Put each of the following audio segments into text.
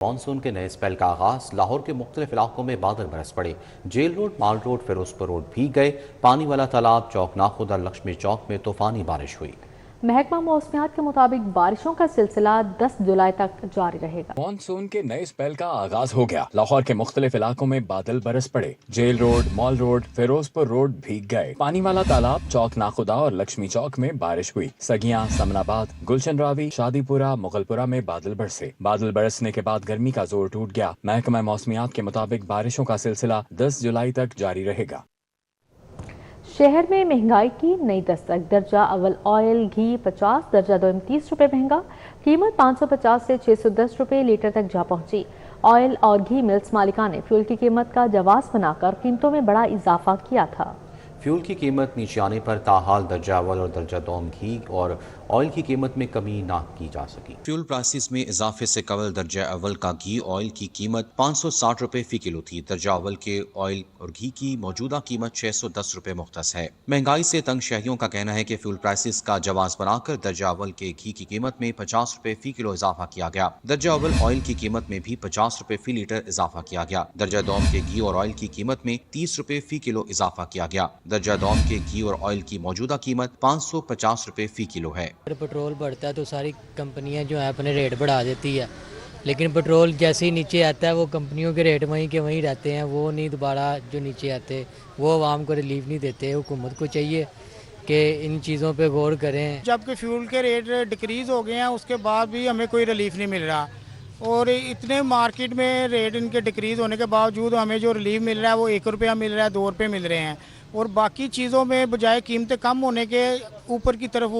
Monsoon کے نئے spell کا آغاز، لاہور کے مختلف علاقوں میں بادل برس پڑے۔ جیل روڈ، مال روڈ، فیروزپور روڈ بھیگ گئے۔ پانی والا تالاب، چوک ناخدا، لکشمی چوک میں طوفانی بارش ہوئی۔ محکمہ موسمیات کے مطابق بارشوں کا سلسلہ 10 جولائی تک جاری رہے گا۔ مانسون کے نئے اسپیل کا آغاز ہو گیا، لاہور کے مختلف علاقوں میں بادل برس پڑے۔ جیل روڈ، مال روڈ، فیروزپور روڈ بھیگ گئے۔ پانی والا تالاب، چوک ناخدا اور لکشمی چوک میں بارش ہوئی۔ سگیاں، سمن آباد، گلشن راوی، شادی پورہ، مغل پورہ میں بادل برسے۔ بادل برسنے کے بعد گرمی کا زور ٹوٹ گیا۔ محکمہ موسمیات کے مطابق بارشوں کا سلسلہ 10 جولائی تک جاری رہے گا۔ شہر میں مہنگائی کی نئی دستک، درجہ اول آئل گھی 50، درجہ دوم 30 روپے مہنگا، قیمت 550 سے 610 روپے لیٹر تک جا پہنچی۔ آئل اور گھی ملز مالکان نے فیول کی قیمت کا جواز بنا کر قیمتوں میں بڑا اضافہ کیا تھا۔ فیول کی قیمت نیچے آنے پر تاحال درجہ اول اور درجہ دوم گھی اور آئل کی قیمت میں کمی نہ کی جا سکی۔ فیول پرائسز میں اضافے سے قبل درجہ اول کا گھی آئل کی قیمت 560 روپے فی کلو تھی۔ درجہ اول کے آئل اور گھی کی موجودہ قیمت 610 روپے مختص ہے۔ مہنگائی سے تنگ شہریوں کا کہنا ہے کہ فیول پرائسز کا جواز بنا کر درجہ اول کے گھی کی قیمت میں 50 روپے فی کلو اضافہ کیا گیا۔ درجہ اول آئل کی قیمت میں بھی 50 روپے فی لیٹر اضافہ کیا گیا۔ درجہ دوم کے گھی اور آئل کی قیمت میں 30 روپے فی کلو اضافہ کیا گیا۔ درجہ دوم کے گھی اور آئل کی موجودہ قیمت 550 روپے فی کلو ہے۔ پٹرول بڑھتا ہے تو ساری کمپنیاں جو ہیں اپنے ریٹ بڑھا دیتی ہے، لیکن پٹرول جیسے ہی نیچے آتا ہے وہ کمپنیوں کے ریٹ وہیں کے وہیں رہتے ہیں، وہ نہیں دوبارہ جو نیچے آتے، وہ عوام کو ریلیف نہیں دیتے۔ حکومت کو چاہیے کہ ان چیزوں پہ غور کریں۔ جبکہ فیول کے ریٹ ڈکریز ہو گئے ہیں، اس کے بعد بھی ہمیں کوئی ریلیف نہیں مل رہا، اور اتنے مارکیٹ میں ریٹ ان کے ڈکریز ہونے کے باوجود ہمیں جو ریلیف مل رہا ہے وہ 1 روپیہ مل رہا ہے، 2 روپے مل رہے ہیں، اور باقی چیزوں میں بجائے قیمتیں کم ہونے کے اوپر کی طرف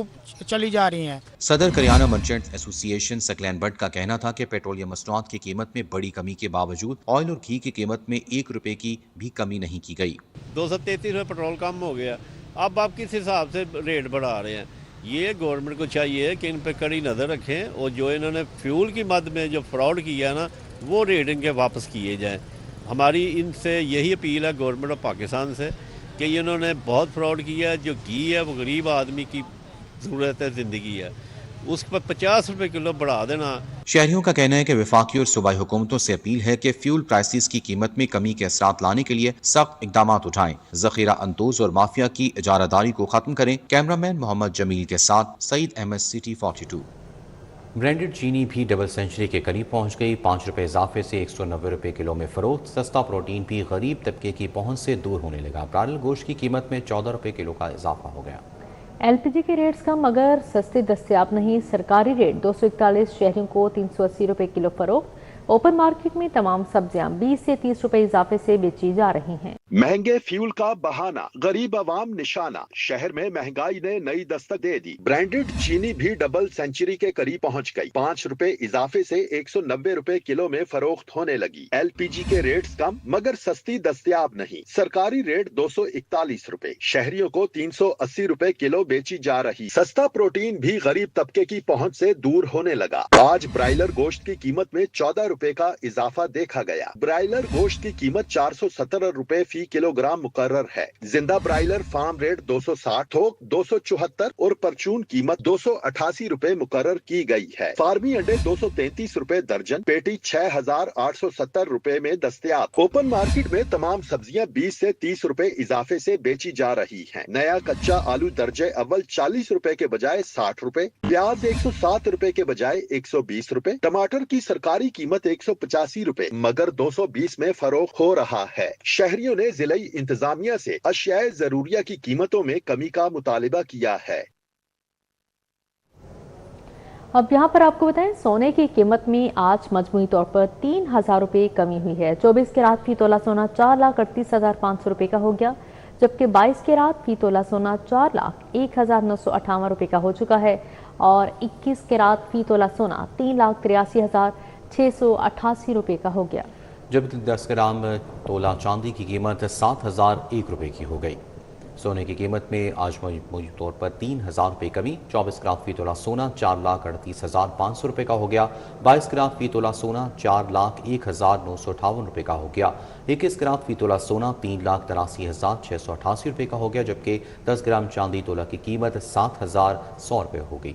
چلی جا رہی ہیں۔ صدر کریانہ مرچنٹ ایسوسی ایشن سکلین بٹ کا کہنا تھا کہ پیٹرولیم مصنوعات کی قیمت میں بڑی کمی کے باوجود آئل اور گھی کی قیمت میں 1 روپے کی بھی کمی نہیں کی گئی۔ 233 میں پیٹرول کم ہو گیا، اب آپ کس حساب سے ریٹ بڑھا رہے ہیں؟ یہ گورنمنٹ کو چاہیے کہ ان پہ کڑی نظر رکھیں، اور جو انہوں نے فیول کی مد میں جو فراڈ کیا ہے نا، وہ ریٹ ان کے واپس کیے جائیں۔ ہماری ان سے یہی اپیل ہے گورنمنٹ آف پاکستان سے کہ انہوں نے بہت فراڈ کیا ہے۔ جو گھی ہے وہ غریب آدمی کی ضرورت ہے، زندگی ہے، اس پر 50 روپے کلو بڑھا دینا۔ شہریوں کا کہنا ہے کہ وفاقی اور صوبائی حکومتوں سے اپیل ہے کہ فیول پرائسز کی قیمت میں کمی کے اثرات لانے کے لیے سخت اقدامات اٹھائیں، ذخیرہ اندوز اور مافیا کی اجارہ داری کو ختم کریں۔ کیمرامین محمد جمیل کے ساتھ سعید احمد، سٹی 42۔ برینڈڈ چینی بھی ڈبل سنچری کے قریب پہنچ گئی، 5 روپے اضافے سے 190 روپے کلو میں فروخت۔ سستا پروٹین بھی غریب طبقے کی پہنچ سے دور ہونے لگا، برائڈل گوشت کی قیمت میں 14 روپے کلو کا اضافہ ہو گیا۔ ایل پی جی کے ریٹس کم مگر سستے دستیاب نہیں، سرکاری ریٹ 241 شہریوں کو 380 روپے کلو فروخت۔ اوپن مارکیٹ میں تمام سبزیاں 20 سے 30 روپے اضافے سے بیچی جا رہی ہیں۔ مہنگے فیول کا بہانہ، غریب عوام نشانہ، شہر میں مہنگائی نے نئی دستک دے دی۔ برانڈڈ چینی بھی ڈبل سینچری کے قریب پہنچ گئی، 5 روپے اضافے سے 190 روپے کلو میں فروخت ہونے لگی۔ ایل پی جی کے ریٹس کم مگر سستی دستیاب نہیں، سرکاری ریٹ 241 روپے، شہریوں کو 380 روپے کلو بیچی جا رہی۔ سستا پروٹین بھی غریب طبقے کی پہنچ سے دور ہونے لگا۔ آج برائلر گوشت کی قیمت میں 14 روپے کا اضافہ دیکھا گیا۔ برائلر گوشت کی قیمت 470 روپے فی کلو گرام مقرر ہے۔ زندہ برائلر فارم ریٹ 260، تھوک 274 اور پرچون قیمت 288 روپے مقرر کی گئی ہے۔ فارمی انڈے 233 روپے درجن، پیٹی 6870 روپے میں دستیاب۔ اوپن مارکیٹ میں تمام سبزیاں 20 سے 30 روپے اضافے سے بیچی جا رہی ہیں۔ نیا کچا آلو درجے اول 40 روپے کے بجائے 60 روپے، پیاز 107 روپے کے بجائے 120 روپے، ٹماٹر کی سرکاری قیمت 185 روپے مگر 220 میں فروخت ہو رہا ہے۔ شہریوں نے ضلعی انتظامیہ سے اشیاء ضروریہ کی قیمتوں میں کمی کا مطالبہ کیا ہے۔ اب یہاں پر آپ کو بتائیں، سونے کی قیمت میں آج مجموعی طور پر 3000 روپے کمی ہوئی ہے۔ 24 کیرات فی تولہ سونا 4,38,500 روپے کا ہو گیا، جبکہ 22 کیرات فی تولہ سونا 4,01,958 روپے کا ہو چکا ہے، اور 21 کیرات فی تولہ سونا 3,83,688 روپے کا ہو گیا۔ جبکہ 10 گرام تولہ چاندی کی قیمت 7,001 روپے کی ہو گئی۔ سونے کی قیمت میں آج مجموعی طور پر 3,000 روپے کمی، 24 گرام فی تولہ سونا 4,38,500 روپے کا ہو گیا، 22 گرام فی تولہ سونا 4,01,958 روپے کا ہو گیا، 21 گرام فی تولہ سونا 3,83,688 روپے کا ہو گیا، جبکہ 10 گرام چاندی تولہ کی قیمت 7,100 روپے ہو گئی۔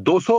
200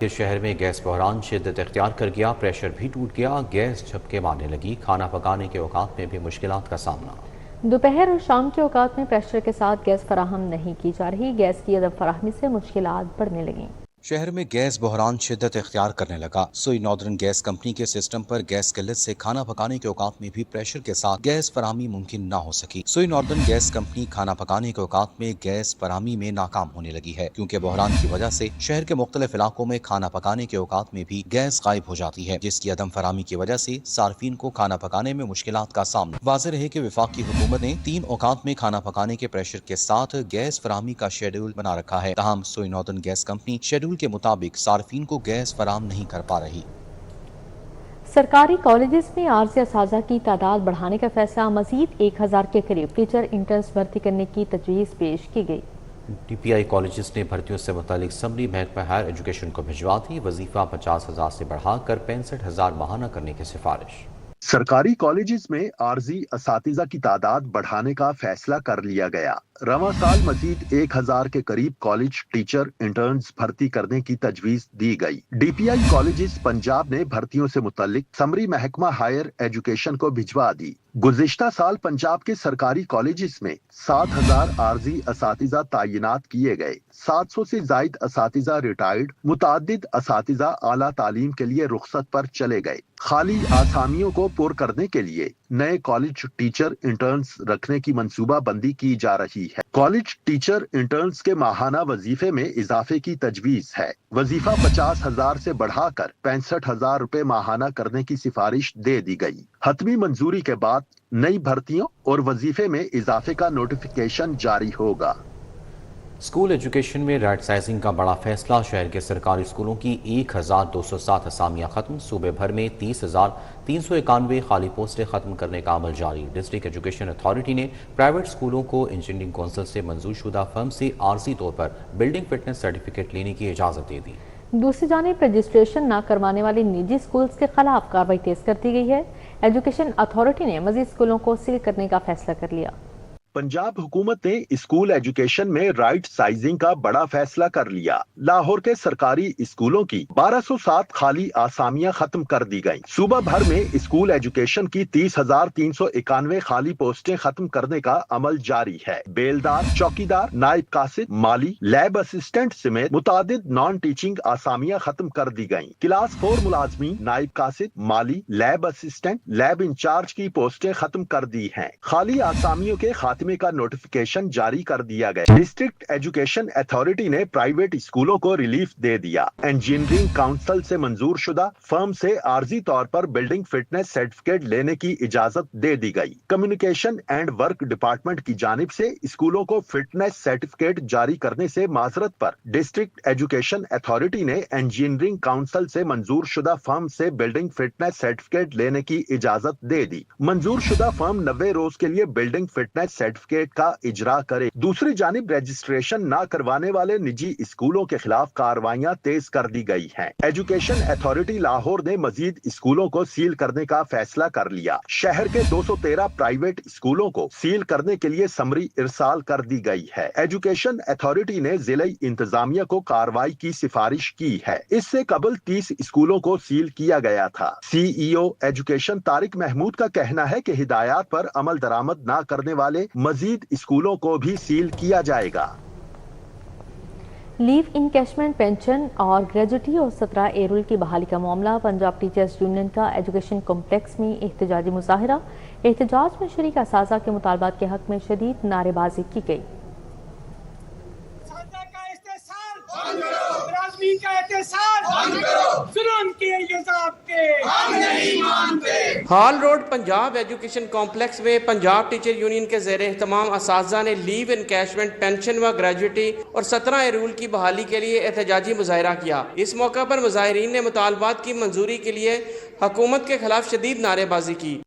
کہ شہر میں گیس بحران شدت اختیار کر گیا، پریشر بھی ٹوٹ گیا، گیس جھپکے مارنے لگی، کھانا پکانے کے اوقات میں بھی مشکلات کا سامنا۔ دوپہر اور شام کے اوقات میں پریشر کے ساتھ گیس فراہم نہیں کی جا رہی، گیس کی عدم فراہمی سے مشکلات بڑھنے لگیں۔ شہر میں گیس بحران شدت اختیار کرنے لگا۔ سوئی ناردرن گیس کمپنی کے سسٹم پر گیس قلت سے کھانا پکانے کے اوقات میں بھی پریشر کے ساتھ گیس فراہمی ممکن نہ ہو سکی۔ سوئی ناردرن گیس کمپنی کھانا پکانے کے اوقات میں گیس فراہمی میں ناکام ہونے لگی ہے، کیونکہ بحران کی وجہ سے شہر کے مختلف علاقوں میں کھانا پکانے کے اوقات میں بھی گیس غائب ہو جاتی ہے، جس کی عدم فراہمی کی وجہ سے صارفین کو کھانا پکانے میں مشکلات کا سامنا۔ واضح رہے کہ وفاقی حکومت نے 3 اوقات میں کھانا پکانے کے پریشر کے ساتھ گیس فراہمی کا شیڈول بنا رکھا ہے، تاہم سوئی ناردرن گیس کمپنی شیڈول کے مطابق صارفین کو گیس فراہم نہیں کر پا رہی۔ سرکاری کالجز میں عارضی اساتذہ کی تعداد بڑھانے کا فیصلہ، مزید 1000 کے قریب ٹیچر انٹرنز بھرتی کرنے کی تجویز پیش کی گئی۔ ڈی پی آئی کالجز نے بھرتیوں سے متعلق سمری محکمہ ہائر ایجوکیشن کو بھجوا دی، وظیفہ 50,000 سے بڑھا کر 65,000 ماہانہ کرنے کی سفارش۔ سرکاری کالجز میں عارضی اساتذہ کی تعداد بڑھانے کا فیصلہ کر لیا گیا۔ رواں سال مزید 1000 کے قریب کالج ٹیچر انٹرنز بھرتی کرنے کی تجویز دی گئی۔ ڈی پی آئی کالجز پنجاب نے بھرتیوں سے متعلق سمری محکمہ ہائر ایجوکیشن کو بھجوا دی۔ گزشتہ سال پنجاب کے سرکاری کالجز میں 7000 عارضی اساتذہ تعینات کیے گئے، 700 سے زائد اساتذہ ریٹائرڈ، متعدد اساتذہ اعلیٰ تعلیم کے لیے رخصت پر چلے گئے۔ خالی آسامیوں کو پر کرنے کے لیے نئے کالج ٹیچر انٹرنز رکھنے کی منصوبہ بندی کی جا رہی ہے۔ کالج ٹیچر انٹرنز کے ماہانہ وظیفے میں اضافے کی تجویز ہے۔ وظیفہ 50,000 سے بڑھا کر 65,000 روپے ماہانہ کرنے کی سفارش دے دی گئی۔ حتمی منظوری کے بعد نئی بھرتیوں اور وظیفے میں اضافے کا نوٹیفیکیشن جاری ہوگا۔ اسکول ایجوکیشن میں رائٹ سائزنگ کا بڑا فیصلہ، شہر کے سرکاری اسکولوں کی 1207 اسامیاں ختم، صوبے بھر میں 30,391 خالی پوسٹیں ختم کرنے کا عمل جاری۔ ڈسٹرکٹ ایجوکیشن اتھارٹی نے پرائیویٹ اسکولوں کو انجینئرنگ کونسل سے منظور شدہ فرم سے عارضی طور پر بلڈنگ فٹنس سرٹیفکیٹ لینے کی اجازت دے دی۔ دوسری جانب رجسٹریشن نہ کروانے والے نجی اسکولز کے خلاف کارروائی تیز کر دی گئی ہے۔ ایجوکیشن اتھارٹی نے مزید اسکولوں کو سیل کرنے کا فیصلہ کر لیا۔ پنجاب حکومت نے اسکول ایجوکیشن میں رائٹ سائزنگ کا بڑا فیصلہ کر لیا۔ لاہور کے سرکاری اسکولوں کی 1207 خالی آسامیاں ختم کر دی گئیں۔ صوبہ بھر میں اسکول ایجوکیشن کی 30,391 خالی پوسٹیں ختم کرنے کا عمل جاری ہے۔ بیلدار، چوکیدار، نائب قاصد، مالی، لیب اسسٹنٹ سمیت متعدد نان ٹیچنگ آسامیاں ختم کر دی گئیں۔ کلاس 4 ملازمین، نائب قاصد، مالی، لیب اسسٹنٹ، لیب انچارج کی پوسٹیں ختم کر دی ہیں۔ خالی آسامیوں کے خاتمے کا نوٹیفیکیشن جاری کر دیا گیا۔ ڈسٹرکٹ ایجوکیشن اتھارٹی نے پرائیویٹ اسکولوں کو ریلیف دے دیا۔ انجینئرنگ کونسل سے منظور شدہ فرم سے عارضی طور پر بلڈنگ فٹنس سرٹیفکیٹ لینے کی اجازت دے دی گئی۔ کمیونیکیشن اینڈ ورک ڈپارٹمنٹ کی جانب سے اسکولوں کو فٹنس سرٹیفکیٹ جاری کرنے سے معذرت پر ڈسٹرکٹ ایجوکیشن اتھارٹی نے انجینئرنگ کونسل سے منظور شدہ فرم سے بلڈنگ فٹنس سرٹیفکیٹ لینے کی اجازت دے دی۔ منظور شدہ فرم 90 روز کے لیے بلڈنگ فٹنس سرٹیفکیٹ کا اجرا کرے۔ دوسری جانب رجسٹریشن نہ کروانے والے نجی اسکولوں کے خلاف کارروائیاں تیز کر دی گئی ہیں۔ ایجوکیشن اتھارٹی لاہور نے مزید اسکولوں کو سیل کرنے کا فیصلہ کر لیا۔ شہر کے 213 پرائیویٹ اسکولوں کو سیل کرنے کے لیے سمری ارسال کر دی گئی ہے۔ ایجوکیشن اتھارٹی نے ضلعی انتظامیہ کو کارروائی کی سفارش کی ہے۔ اس سے قبل 30 اسکولوں کو سیل کیا گیا تھا۔ سی ای او ایجوکیشن طارق محمود کا کہنا ہے کہ ہدایات پر عمل درآمد نہ کرنے والے مزید اسکولوں کو بھی سیل کیا جائے گا۔ لیو انکیشمنٹ پینشن اور گریجویٹی اور 17 ایرول کی بحالی کا معاملہ، پنجاب ٹیچرز یونین کا ایجوکیشن کمپلیکس میں احتجاجی مظاہرہ، احتجاج میں شریک اساتذہ کے مطالبات کے حق میں شدید نعرے بازی کی گئی۔ Hall road Punjab education complex میں پنجاب ٹیچر یونین کے زیر اہتمام اساتذہ نے لیو انکیشمنٹ پینشن و گریجویٹی اور 17 ایرول کی بحالی کے لیے احتجاجی مظاہرہ کیا۔ اس موقع پر مظاہرین نے مطالبات کی منظوری کے لیے حکومت کے خلاف شدید نعرے بازی کی۔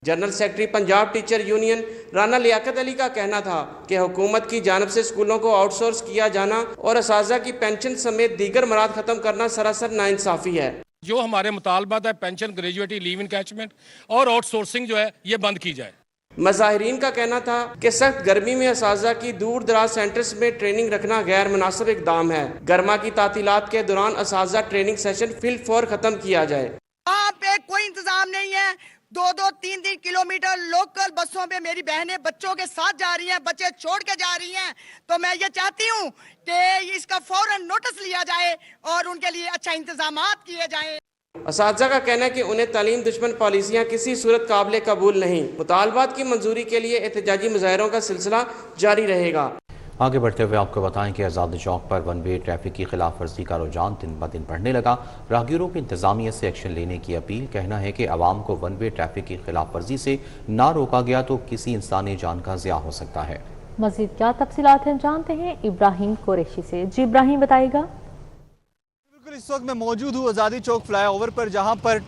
General secretary Punjab teacher union Rana Liaquat Ali کا کہنا تھا کہ حکومت کی جانب سے اسکولوں کو آؤٹ سورس کیا جانا اور اساتذہ کی پینشن سمیت دیگر مراد ختم کرنا سراسر ناانصافی ہے۔ جو ہمارے مطالبات ہے پینشن، گریجویٹی، لیو انکیچمنٹ اور آؤٹ سورسنگ جو ہے یہ بند کی جائے۔ مظاہرین کا کہنا تھا کہ سخت گرمی میں اساتذہ کی دور دراز سینٹرز میں ٹریننگ رکھنا غیر مناسب اقدام ہے۔ گرما کی تعطیلات کے دوران اساتذہ ٹریننگ سیشن فی الفور ختم کیا جائے۔ وہاں پہ کوئی انتظام نہیں ہے، 2-3 کلومیٹر لوکل بسوں پہ میری بہنیں بچوں کے ساتھ جا رہی ہیں، بچے چھوڑ کے جا رہی ہیں، تو میں یہ چاہتی ہوں کہ اس کا فوراً نوٹس لیا جائے اور ان کے لیے اچھا انتظامات کیے جائیں۔ اساتذہ کا کہنا ہے کہ انہیں تعلیم دشمن پالیسیاں کسی صورت قابل قبول نہیں۔ مطالبات کی منظوری کے لیے احتجاجی مظاہروں کا سلسلہ جاری رہے گا۔ آگے بڑھتے ہوئے آپ کو بتائیں کہ آزاد چوک پر ون وے ٹریفک کی خلاف ورزی کا رجحان دن بدن بڑھنے لگا۔ راہگیروں کی انتظامیہ سے ایکشن لینے کی اپیل۔ کہنا ہے کہ عوام کو ون وے ٹریفک کی خلاف ورزی سے نہ روکا گیا تو کسی انسانی جان کا ضیاع ہو سکتا ہے۔ مزید کیا تفصیلات ہیں جانتے ہیں ابراہیم قریشی سے۔ جی ابراہیم بتائے گا۔ اس وقت میں موجود ہوں آزادی چوک فلائی اوور پر، جہاں پر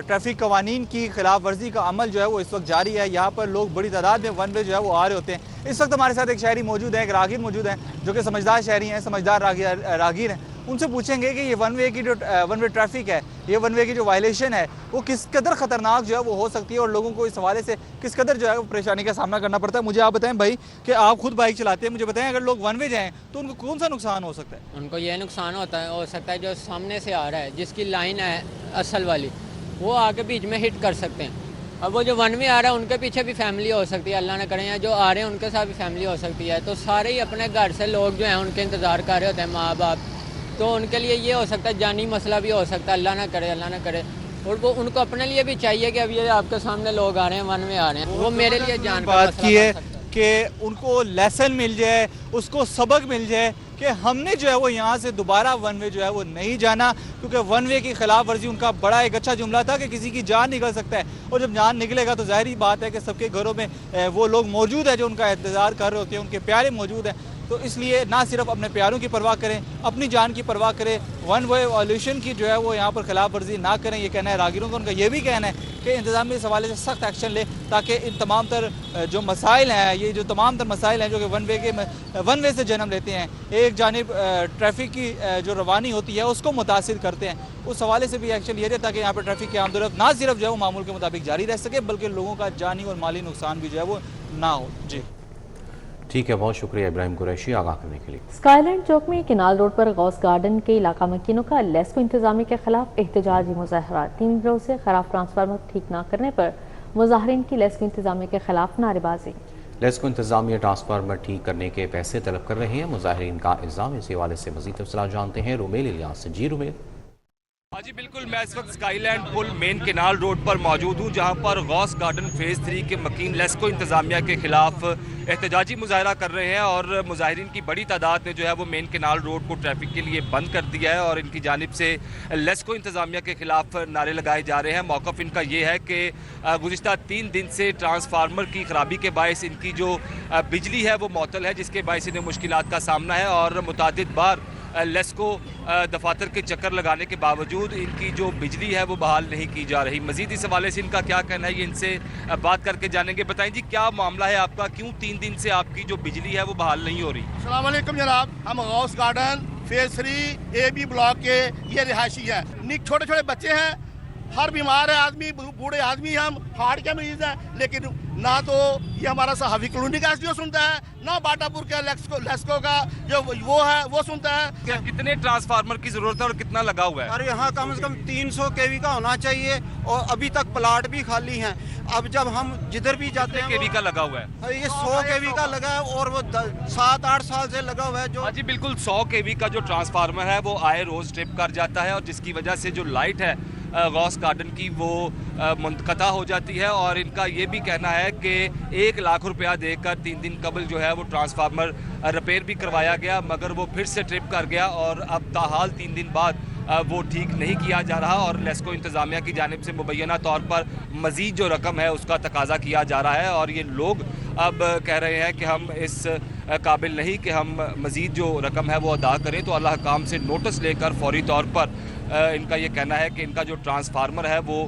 ٹریفک قوانین کی خلاف ورزی کا عمل جو ہے وہ اس وقت جاری ہے۔ یہاں پر لوگ بڑی تعداد میں ون وے جو ہے وہ آ رہے ہوتے ہیں۔ اس وقت ہمارے ساتھ ایک شہری موجود ہے، ایک راہگیر موجود ہیں جو کہ سمجھدار شہری ہیں، سمجھدار راہگیر ہیں۔ ان سے پوچھیں گے کہ یہ ون وے کی جو ون وے ٹریفک ہے، یہ ون وے کی جو وائلیشن ہے وہ کس قدر خطرناک جو ہے وہ ہو سکتی ہے اور لوگوں کو اس حوالے سے کس قدر جو ہے وہ پریشانی کا سامنا کرنا پڑتا ہے۔ مجھے آپ بتائیں بھائی کہ آپ خود بائک چلاتے ہیں، مجھے بتائیں اگر لوگ ون وے جائیں تو ان کو کون سا نقصان ہو سکتا ہے؟ ان کو یہ نقصان ہو سکتا ہے جو سامنے سے آ رہا ہے، جس کی لائن ہے اصل والی، وہ آ کے بیچ میں ہٹ کر سکتے ہیں۔ اب وہ جو ون وے آ رہا ہے ان کے پیچھے بھی فیملی ہو سکتی ہے، اللہ نہ کرے، یا جو آ رہے ہیں ان کے ساتھ بھی فیملی ہو سکتی ہے۔ تو سارے ہی اپنے گھر سے لوگ جو ہیں ان کے انتظار کر رہے ہوتے ہیں، ماں باپ، تو ان کے لیے یہ ہو سکتا ہے جانی مسئلہ بھی ہو سکتا ہے، اللہ نہ کرے، اللہ نہ کرے۔ اور وہ ان کو اپنے لیے بھی چاہیے کہ اب یہ آپ کے سامنے لوگ آ رہے ہیں، ون وے آ رہے ہیں، وہ میرے لیے جان کا بات کی ہے مسئلہ بن سکتا ہے کہ ان کو لیسن مل جائے، اس کو سبق مل جائے کہ ہم نے جو ہے وہ یہاں سے دوبارہ ون وے جو ہے وہ نہیں جانا، کیونکہ ون وے کی خلاف ورزی ان کا بڑا ایک اچھا جملہ تھا کہ کسی کی جان نکل سکتا ہے، اور جب جان نکلے گا تو ظاہری بات ہے کہ سب کے گھروں میں وہ لوگ موجود ہیں جو ان کا انتظار کر رہے ہوتے ہیں، ان کے پیارے موجود ہیں۔ تو اس لیے نہ صرف اپنے پیاروں کی پرواہ کریں، اپنی جان کی پرواہ کریں، ون وے وائلیشن کی جو ہے وہ یہاں پر خلاف ورزی نہ کریں، یہ کہنا ہے راہگیروں کا۔ ان کا یہ بھی کہنا ہے کہ انتظامیہ اس حوالے سے سخت ایکشن لے تاکہ ان تمام تر جو مسائل ہیں، یہ جو تمام تر مسائل ہیں جو کہ ون وے سے جنم لیتے ہیں، ایک جانب ٹریفک کی جو روانی ہوتی ہے اس کو متاثر کرتے ہیں، اس حوالے سے بھی ایکشن لیا جائے تاکہ یہاں پر ٹریفک کی آمد و رفت نہ صرف جو ہے وہ معمول کے مطابق جاری رہ سکے بلکہ لوگوں کا جانی اور مالی نقصان بھی جو ہے وہ نہ ہو۔ جی ٹھیک ہے، بہت شکریہ ابراہیم قریشی آگاہ کرنے کے لیے۔ اسکائی لینڈ چوک میں کنال روڈ پر غوث گارڈن کے علاقہ مکینوں کا لیسکو انتظامیہ کے خلاف احتجاجی مظاہرات۔ 3 روز سے خراب ٹرانسفارمر ٹھیک نہ کرنے پر مظاہرین کی لیسکو انتظامیہ کے خلاف نعرے بازی۔ لیسکو انتظامیہ ٹرانسفارمر ٹھیک کرنے کے پیسے طلب کر رہے ہیں، مظاہرین کا الزام۔ اس حوالے سے مزید تفصیلات جانتے ہیں رومیل الیاس سے۔ جی رومیل۔ جی بالکل، میں اس وقت اسکائی لینڈ پل مین کینال روڈ پر موجود ہوں، جہاں پر غوث گارڈن فیز 3 کے مکین لیسکو انتظامیہ کے خلاف احتجاجی مظاہرہ کر رہے ہیں، اور مظاہرین کی بڑی تعداد نے جو ہے وہ مین کینال روڈ کو ٹریفک کے لیے بند کر دیا ہے، اور ان کی جانب سے لیسکو انتظامیہ کے خلاف نعرے لگائے جا رہے ہیں۔ موقف ان کا یہ ہے کہ گزشتہ 3 دن سے ٹرانسفارمر کی خرابی کے باعث ان کی جو بجلی ہے وہ معطل ہے، جس کے باعث انہیں مشکلات کا سامنا ہے، اور متعدد بار لیسکو دفاتر کے چکر لگانے کے باوجود ان کی جو بجلی ہے وہ بحال نہیں کی جا رہی۔ مزید اس حوالے سے ان کا کیا کہنا ہے یہ ان سے بات کر کے جانیں گے۔ بتائیں جی کیا معاملہ ہے آپ کا، کیوں 3 دن سے آپ کی جو بجلی ہے وہ بحال نہیں ہو رہی؟ السلام علیکم جناب، ہم غوث گارڈن فیز 3 AB بلاک کے یہ رہائشی ہیں، چھوٹے چھوٹے بچے ہیں، ہر بیمار ہے آدمی، بوڑھے آدمی، ہم ہارٹ کے مریض ہیں، لیکن نہ تو یہ ہمارا صحافی کلونی کا SDO سنتا ہے، نہ باٹا پور کا لیسکو کا جو وہ ہے وہ سنتا ہے۔ کتنے ٹرانسفارمر کی ضرورت ہے اور کتنا لگا ہوا ہے؟ اور یہاں کم از کم 300 kV کا ہونا چاہیے، اور ابھی تک پلاٹ بھی خالی ہیں۔ اب جب ہم جدھر بھی جاتے ہیں kV کا لگا ہوا ہے؟ یہ 100 kV کا لگا ہے، اور وہ 7-8 سال سے لگا ہوا ہے جو جی بالکل 100 kV کا جو ٹرانسفارمر ہے وہ آئے روز ٹرپ کر جاتا ہے، اور جس کی وجہ سے جو لائٹ ہے غوث گارڈن کی وہ منقطع ہو جاتی ہے، اور ان کا یہ بھی کہنا ہے کہ 1 لاکھ روپیہ دے کر 3 دن قبل جو ہے وہ ٹرانسفارمر ریپیئر بھی کروایا گیا، مگر وہ پھر سے ٹرپ کر گیا، اور اب تاحال 3 دن بعد وہ ٹھیک نہیں کیا جا رہا، اور لیسکو انتظامیہ کی جانب سے مبینہ طور پر مزید جو رقم ہے اس کا تقاضا کیا جا رہا ہے، اور یہ لوگ اب کہہ رہے ہیں کہ ہم اس قابل نہیں کہ ہم مزید جو رقم ہے وہ ادا کریں، تو اللہ حکام سے نوٹس لے کر فوری طور پر ان کا یہ کہنا ہے کہ ان کا جو ٹرانسفارمر ہے وہ